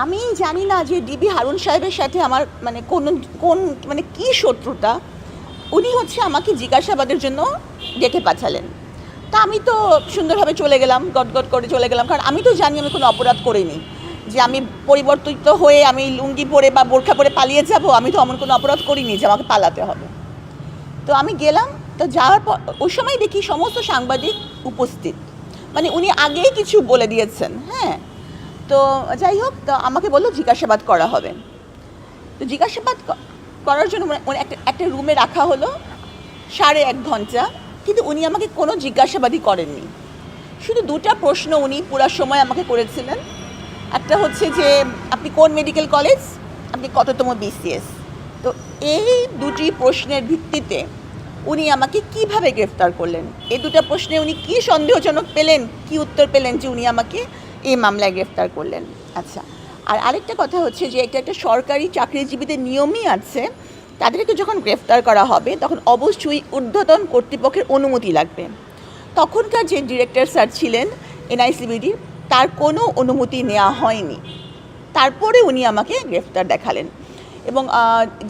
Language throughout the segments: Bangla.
আমি জানি না যে ডিবি হারুন সাহেবের সাথে আমার মানে কোন মানে কী শত্রুতা। উনি হচ্ছে আমাকে জিজ্ঞাসাবাদের জন্য ডেকে পাঠালেন। তা আমি তো সুন্দরভাবে চলে গেলাম, গটগট করে চলে গেলাম, কারণ আমি তো জানি আমি কোনো অপরাধ করিনি, যে আমি পরিবর্তিত হয়ে আমি লুঙ্গি পরে বা বোরখা পরে পালিয়ে যাব। আমি তো এমন কোনো অপরাধ করিনি যে আমাকে পালাতে হবে। তো আমি গেলাম, তো যাওয়ার পর ওই সময় দেখি সমস্ত সাংবাদিক উপস্থিত, মানে উনি আগেই কিছু বলে দিয়েছেন। হ্যাঁ, তো যাই হোক, তো আমাকে বললো জিজ্ঞাসাবাদ করা হবে। তো জিজ্ঞাসাবাদ করার জন্য মানে একটা রুমে রাখা হলো 1.5 ঘন্টা, কিন্তু উনি আমাকে কোনো জিজ্ঞাসাবাদই করেননি। শুধু দুটা প্রশ্ন উনি পুরো সময় আমাকে করেছিলেন। একটা হচ্ছে যে আপনি কোন মেডিকেল কলেজ, আপনি কততম বিসিএস। তো এই দুটি প্রশ্নের ভিত্তিতে উনি আমাকে কিভাবে গ্রেফতার করলেন, এই দুটো প্রশ্নে উনি কি সন্দেহজনক পেলেন, কি উত্তর পেলেন যে উনি আমাকে এই মামলায় গ্রেফতার করলেন। আচ্ছা, আর আরেকটা কথা হচ্ছে যে এটা একটা সরকারি চাকরিজীবীদের নিয়মই আছে, তাদেরকে যখন গ্রেফতার করা হবে তখন অবশ্যই ঊর্ধ্বতন কর্তৃপক্ষের অনুমতি লাগবে। তখনকার যে ডিরেক্টর স্যার ছিলেন এনআইসিবিডির, তার কোনো অনুমতি নেওয়া হয়নি। তারপরে উনি আমাকে গ্রেফতার দেখালেন। এবং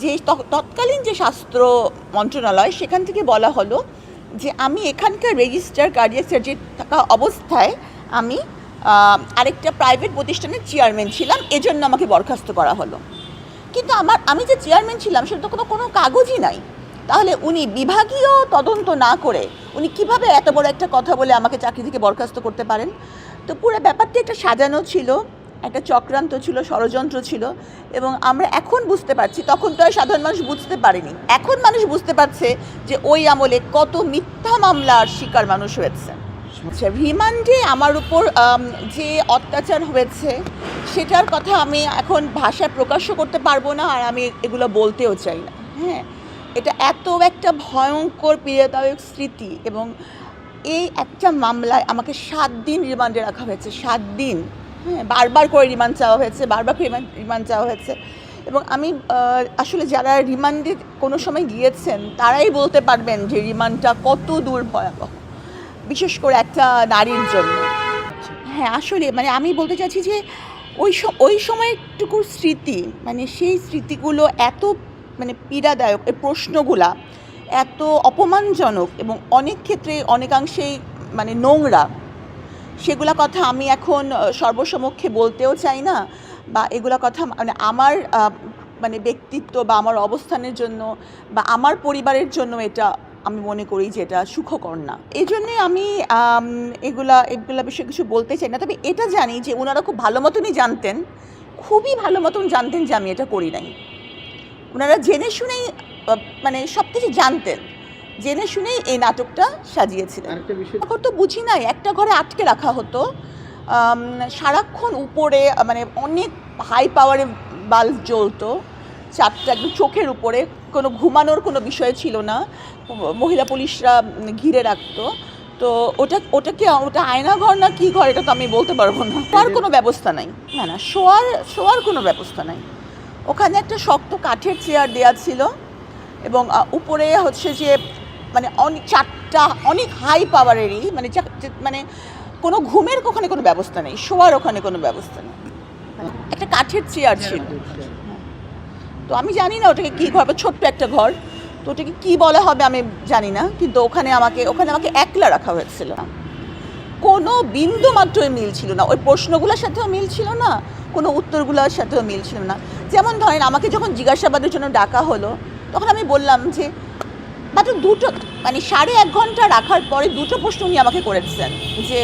যে তৎকালীন যে স্বাস্থ্য মন্ত্রণালয়, সেখান থেকে বলা হলো যে আমি এখানকার রেজিস্ট্রার কার্ডিয়াক সার্জন থাকা অবস্থায় আমি আরেকটা প্রাইভেট প্রতিষ্ঠানের চেয়ারম্যান ছিলাম, এজন্য আমাকে বরখাস্ত করা হলো। কিন্তু আমি যে চেয়ারম্যান ছিলাম সেটা তো কোনো কাগজই নাই। তাহলে উনি বিভাগীয় তদন্ত না করে উনি কিভাবে এত বড় একটা কথা বলে আমাকে চাকরি থেকে বরখাস্ত করতে পারেন? তো পুরো ব্যাপারটি একটা সাজানো ছিল, একটা চক্রান্ত ছিল, ষড়যন্ত্র ছিল। এবং আমরা এখন বুঝতে পারছি, তখন তো আর সাধারণ মানুষ বুঝতে পারেনি, এখন মানুষ বুঝতে পারছে যে ওই আমলে কত মিথ্যা মামলার শিকার মানুষ হয়েছে। আচ্ছা, রিমান্ডে আমার উপর যে অত্যাচার হয়েছে সেটার কথা আমি এখন ভাষায় প্রকাশও করতে পারবো না, আর আমি এগুলো বলতেও চাই না। হ্যাঁ, এটা এত একটা ভয়ঙ্কর পীড়াদায়ক স্মৃতি। এবং এই একটা মামলায় আমাকে 7 দিন রিমান্ডে রাখা হয়েছে, 7 দিন। হ্যাঁ, বারবার করে রিমান্ড চাওয়া হয়েছে, বারবার রিমান্ড চাওয়া হয়েছে। এবং আমি আসলে যারা রিমান্ডে কোনো সময় গিয়েছেন তারাই বলতে পারবেন যে রিমান্ডটা কত দূর ভয়াবহ, বিশেষ করে একটা নারীর জন্য। হ্যাঁ, আসলে মানে আমি বলতে চাচ্ছি যে ওই সময়টুকুর স্মৃতি, মানে সেই স্মৃতিগুলো এত মানে পীড়াদায়ক, এই প্রশ্নগুলা এত অপমানজনক এবং অনেক ক্ষেত্রে অনেকাংশেই মানে নোংরা। সেগুলা কথা আমি এখন সর্বসমক্ষে বলতেও চাই না, বা এগুলা কথা মানে আমার মানে ব্যক্তিত্ব বা আমার অবস্থানের জন্য বা আমার পরিবারের জন্য এটা আমি মনে করি যে এটা সুখকর না। এই জন্যে আমি এগুলা বিষয়ে কিছু বলতে চাই না। তবে এটা জানি যে ওনারা খুব ভালো মতনই জানতেন, খুবই ভালো মতন জানতেন যে আমি এটা করি নাই। ওনারা জেনে শুনেই মানে সব কিছু জানতেন, জেনে শুনেই এই নাটকটা সাজিয়েছিলেন। তখন তো বুঝি নাই, একটা ঘরে আটকে রাখা হতো, সারাক্ষণ উপরে মানে অনেক হাই পাওয়ারে বাল্ব জ্বলতো, 4টা একদম চোখের উপরে, কোনো ঘুমানোর কোনো বিষয় ছিল না, মহিলা পুলিশরা ঘিরে রাখতো। তো ওটা আয়নাঘর না কী ঘর এটা তো আমি বলতে পারবো না। শোয়ার কোনো ব্যবস্থা নাই, না শোয়ার কোনো ব্যবস্থা নাই। ওখানে একটা শক্ত কাঠের চেয়ার দেওয়া ছিল এবং উপরে হচ্ছে যে মানে অনেক 4টা অনেক হাই পাওয়ারেরই মানে কোনো ঘুমের ওখানে কোনো ব্যবস্থা নেই, শোয়ার ওখানে কোনো ব্যবস্থা নেই, একটা কাঠের চেয়ার ছিল। তো আমি জানি না ওটাকে কী ঘর, ছোট্ট একটা ঘর, তো ওটাকে কী বলা হবে আমি জানি না, কিন্তু ওখানে আমাকে একলা রাখা হয়েছিল। কোনো বিন্দু মাত্রই মিল ছিল না, ওই প্রশ্নগুলোর সাথেও মিল ছিল না, কোনো উত্তরগুলোর সাথেও মিল ছিল না। যেমন ধরেন আমাকে যখন জিজ্ঞাসাবাদের জন্য ডাকা হলো, তখন আমি বললাম যে মাত্র দুটো মানে 1.5 ঘন্টা রাখার পরে দুটো প্রশ্ন উনি আমাকে করেছেন, যে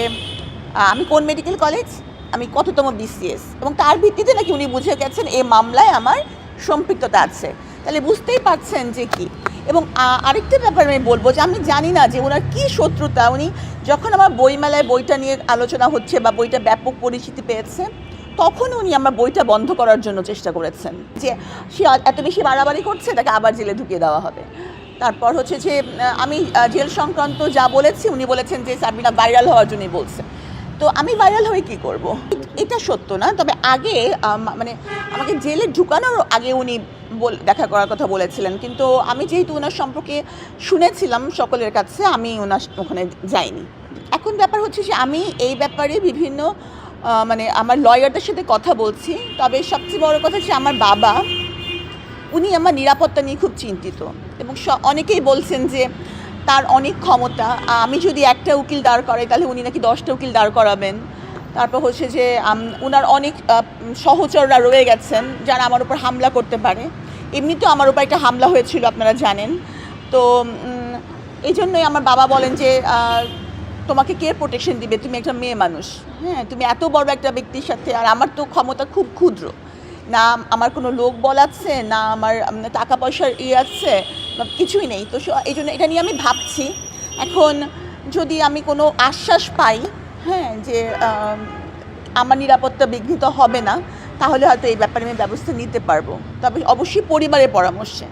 আমি কোন মেডিকেল কলেজ, আমি কততম বিসিএস, এবং তার ভিত্তিতে নাকি উনি বুঝে গেছেন এই মামলায় আমার সম্পৃক্ততা আছে। তাহলে বুঝতেই পারছেন যে কি। এবং আরেকটা ব্যাপার আমি বলবো যে আমি জানি না যে ওনার কী শত্রুতা। উনি যখন আমার বইমেলায় বইটা নিয়ে আলোচনা হচ্ছে বা বইটা ব্যাপক পরিচিতি পেয়েছে, তখন উনি আমার বইটা বন্ধ করার জন্য চেষ্টা করেছেন, যে সে এত বেশি বাড়াবাড়ি করছে, তাকে আবার জেলে ঢুকিয়ে দেওয়া হবে। তারপর হচ্ছে যে আমি জেল সংক্রান্ত যা বলেছি উনি বলেছেন যে সাবিনা ভাইরাল হওয়ার জন্যই বলছে। তো আমি ভাইরাল হয়ে কী করব? এটা সত্য না। তবে আগে মানে আমাকে জেলে ঢুকানোর আগে উনি দেখা করার কথা বলেছিলেন, কিন্তু আমি যেহেতু ওনার সম্পর্কে শুনেছিলাম সকলের কাছে, আমি ওনার ওখানে যাইনি। এখন ব্যাপার হচ্ছে যে আমি এই ব্যাপারে বিভিন্ন মানে আমার লয়ারদের সাথে কথা বলছি, তবে সবচেয়ে বড় কথা হচ্ছে আমার বাবা, উনি আমার নিরাপত্তা নিয়ে খুব চিন্তিত এবং অনেকেই বলছেন যে তার অনেক ক্ষমতা, আমি যদি একটা উকিল দাঁড় করাই তাহলে উনি নাকি 10টা উকিল দাঁড় করাবেন। তারপর হচ্ছে যে ওনার অনেক সহচররা রয়ে গেছেন যারা আমার উপর হামলা করতে পারে। এমনিতেও আমার উপর একটা হামলা হয়েছিল, আপনারা জানেন। তো এই জন্যই আমার বাবা বলেন যে তোমাকে কে প্রোটেকশন দিবে, তুমি একটা মেয়ে মানুষ, হ্যাঁ, তুমি এত বড় একটা ব্যক্তির সাথে, আর আমার তো ক্ষমতা খুব ক্ষুদ্র, না আমার কোনো লোক বল আছে, না আমার টাকা পয়সার আছে, কিছুই নেই। তো এই জন্য এটা নিয়ে আমি ভাবছি। এখন যদি আমি কোনো আশ্বাস পাই, হ্যাঁ, যে আমার নিরাপত্তা বিঘ্নিত হবে না, তাহলে হয়তো এই ব্যাপারে আমি ব্যবস্থা নিতে পারবো, তবে অবশ্যই পরিবারের পরামর্শে।